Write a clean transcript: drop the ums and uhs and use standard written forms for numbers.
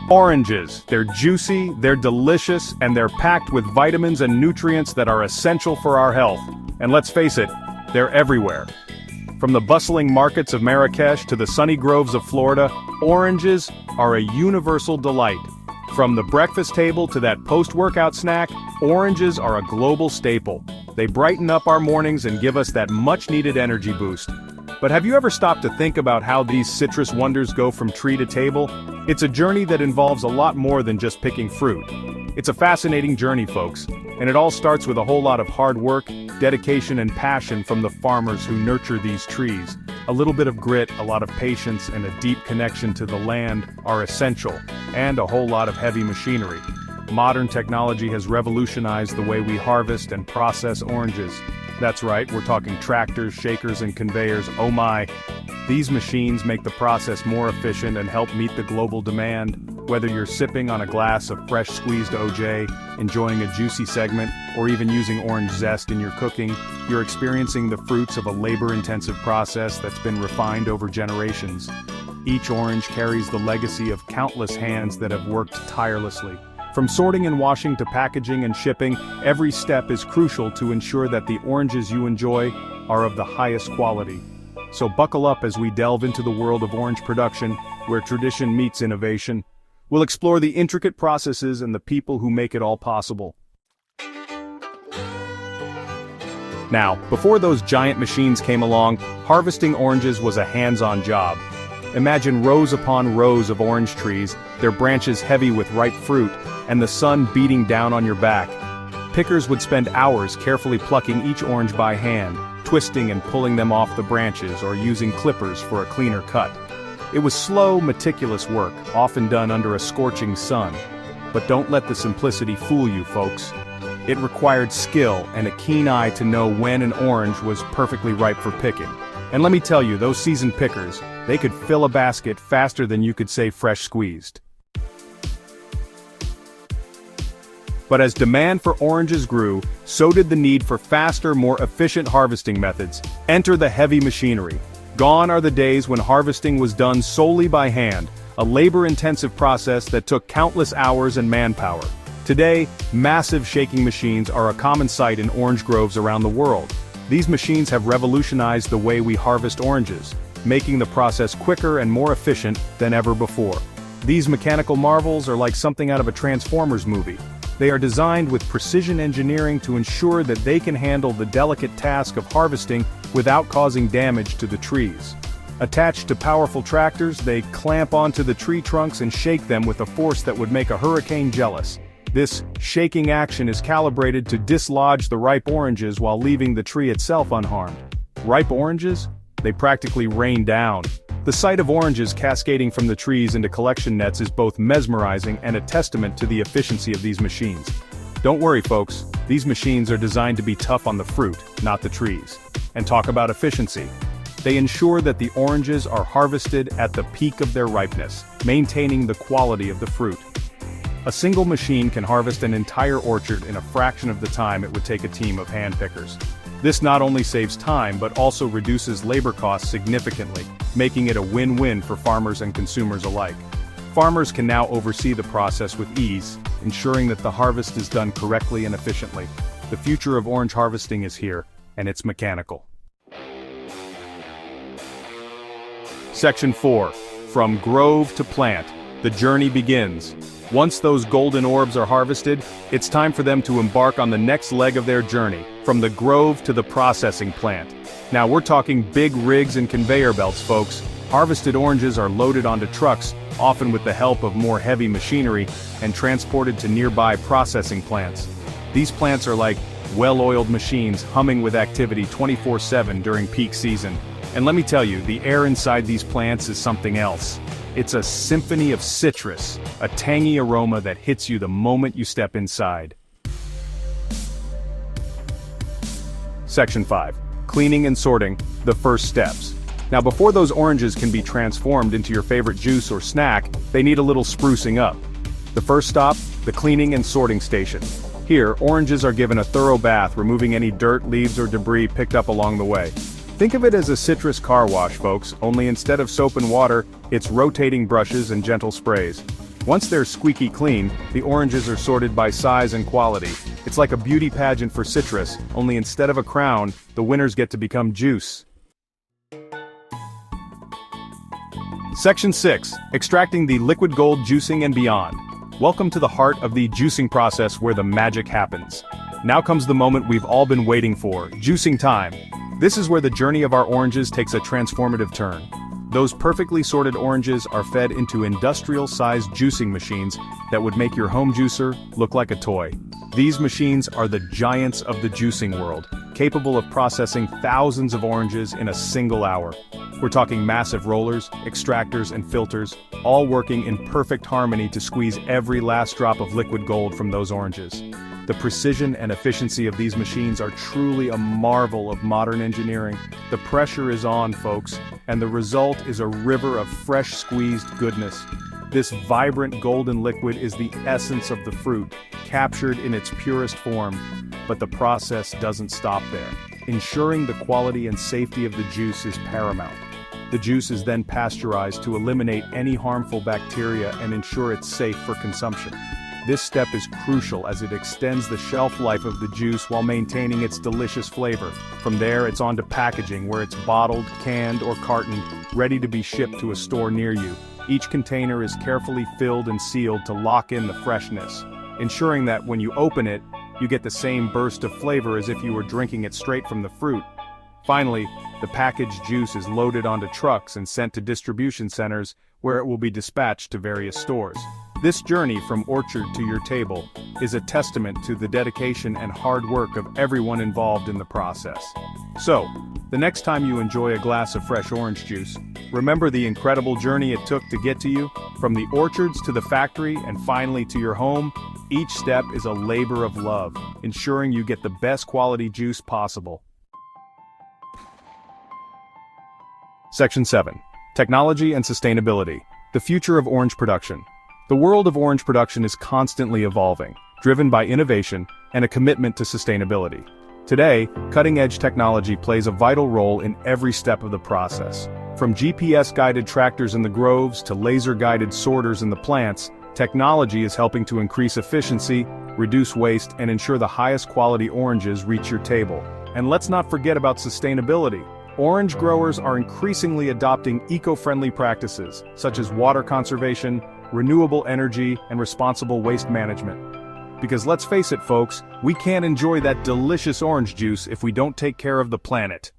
Oranges. They're juicy, they're delicious, and they're packed with vitamins and nutrients that are essential for our health. And let's face it, they're everywhere. From the bustling markets of Marrakesh to the sunny groves of Florida, oranges are a universal delight. From the breakfast table to that post-workout snack, oranges are a global staple. They brighten up our mornings and give us that much-needed energy boost. But have you ever stopped to think about how these citrus wonders go from tree to table? It's a journey that involves a lot more than just picking fruit. It's a fascinating journey, folks, and it all starts with a whole lot of hard work, dedication, and passion from the farmers who nurture these trees. A little bit of grit, a lot of patience, and a deep connection to the land are essential, and a whole lot of heavy machinery. Modern technology has revolutionized the way we harvest and process oranges. That's right, we're talking tractors, shakers, and conveyors. Oh my! These machines make the process more efficient and help meet the global demand. Whether you're sipping on a glass of fresh squeezed OJ, enjoying a juicy segment, or even using orange zest in your cooking, you're experiencing the fruits of a labor-intensive process that's been refined over generations. Each orange carries the legacy of countless hands that have worked tirelessly. From sorting and washing to packaging and shipping, every step is crucial to ensure that the oranges you enjoy are of the highest quality. So buckle up as we delve into the world of orange production, where tradition meets innovation. We'll explore the intricate processes and the people who make it all possible. Now, before those giant machines came along, harvesting oranges was a hands-on job. Imagine rows upon rows of orange trees, their branches heavy with ripe fruit, and the sun beating down on your back. Pickers would spend hours carefully plucking each orange by hand, twisting and pulling them off the branches or using clippers for a cleaner cut. It was slow, meticulous work, often done under a scorching sun. But don't let the simplicity fool you, folks. It required skill and a keen eye to know when an orange was perfectly ripe for picking. And let me tell you, those seasoned pickers, they could fill a basket faster than you could say fresh squeezed. But as demand for oranges grew, so did the need for faster, more efficient harvesting methods. Enter the heavy machinery. Gone are the days when harvesting was done solely by hand, a labor-intensive process that took countless hours and manpower. Today, massive shaking machines are a common sight in orange groves around the world. These machines have revolutionized the way we harvest oranges, making the process quicker and more efficient than ever before. These mechanical marvels are like something out of a Transformers movie. They are designed with precision engineering to ensure that they can handle the delicate task of harvesting without causing damage to the trees. Attached to powerful tractors, they clamp onto the tree trunks and shake them with a force that would make a hurricane jealous. This shaking action is calibrated to dislodge the ripe oranges while leaving the tree itself unharmed. Ripe oranges? They practically rain down. The sight of oranges cascading from the trees into collection nets is both mesmerizing and a testament to the efficiency of these machines. Don't worry, folks, these machines are designed to be tough on the fruit, not the trees. And talk about efficiency. They ensure that the oranges are harvested at the peak of their ripeness, maintaining the quality of the fruit. A single machine can harvest an entire orchard in a fraction of the time it would take a team of hand pickers. This not only saves time but also reduces labor costs significantly, making it a win-win for farmers and consumers alike. Farmers can now oversee the process with ease, ensuring that the harvest is done correctly and efficiently. The future of orange harvesting is here, and it's mechanical. Section 4. From grove to plant, the journey begins. Once those golden orbs are harvested, it's time for them to embark on the next leg of their journey, from the grove to the processing plant. Now we're talking big rigs and conveyor belts, folks. Harvested oranges are loaded onto trucks, often with the help of more heavy machinery, and transported to nearby processing plants. These plants are like well-oiled machines humming with activity 24/7 during peak season. And let me tell you, the air inside these plants is something else. It's a symphony of citrus, a tangy aroma that hits you the moment you step inside. Section 5. Cleaning and sorting, the first steps. Now before those oranges can be transformed into your favorite juice or snack, they need a little sprucing up. The first stop, the cleaning and sorting station. Here, oranges are given a thorough bath, removing any dirt, leaves, or debris picked up along the way. Think of it as a citrus car wash, folks, only instead of soap and water, it's rotating brushes and gentle sprays. Once they're squeaky clean, the oranges are sorted by size and quality. It's like a beauty pageant for citrus, only instead of a crown, the winners get to become juice. Section 6. Extracting the liquid gold juicing and beyond. Welcome to the heart of the juicing process where the magic happens. Now comes the moment we've all been waiting for, juicing time. This is where the journey of our oranges takes a transformative turn. Those perfectly sorted oranges are fed into industrial-sized juicing machines that would make your home juicer look like a toy. These machines are the giants of the juicing world, capable of processing thousands of oranges in a single hour. We're talking massive rollers, extractors, and filters, all working in perfect harmony to squeeze every last drop of liquid gold from those oranges. The precision and efficiency of these machines are truly a marvel of modern engineering. The pressure is on, folks, and the result is a river of fresh squeezed goodness. This vibrant golden liquid is the essence of the fruit, captured in its purest form. But the process doesn't stop there. Ensuring the quality and safety of the juice is paramount. The juice is then pasteurized to eliminate any harmful bacteria and ensure it's safe for consumption. This step is crucial as it extends the shelf life of the juice while maintaining its delicious flavor. From there, it's on to packaging, where it's bottled, canned, or cartoned, ready to be shipped to a store near you. Each container is carefully filled and sealed to lock in the freshness, ensuring that when you open it, you get the same burst of flavor as if you were drinking it straight from the fruit. Finally, the packaged juice is loaded onto trucks and sent to distribution centers, where it will be dispatched to various stores. This journey from orchard to your table is a testament to the dedication and hard work of everyone involved in the process. So, the next time you enjoy a glass of fresh orange juice, remember the incredible journey it took to get to you. From the orchards to the factory and finally to your home, each step is a labor of love, ensuring you get the best quality juice possible. Section 7. Technology and Sustainability. The future of orange production. The world of orange production is constantly evolving, driven by innovation and a commitment to sustainability. Today, cutting-edge technology plays a vital role in every step of the process. From GPS-guided tractors in the groves to laser-guided sorters in the plants, technology is helping to increase efficiency, reduce waste, and ensure the highest quality oranges reach your table. And let's not forget about sustainability. Orange growers are increasingly adopting eco-friendly practices, such as water conservation, renewable energy, and responsible waste management. Because let's face it, folks, we can't enjoy that delicious orange juice if we don't take care of the planet.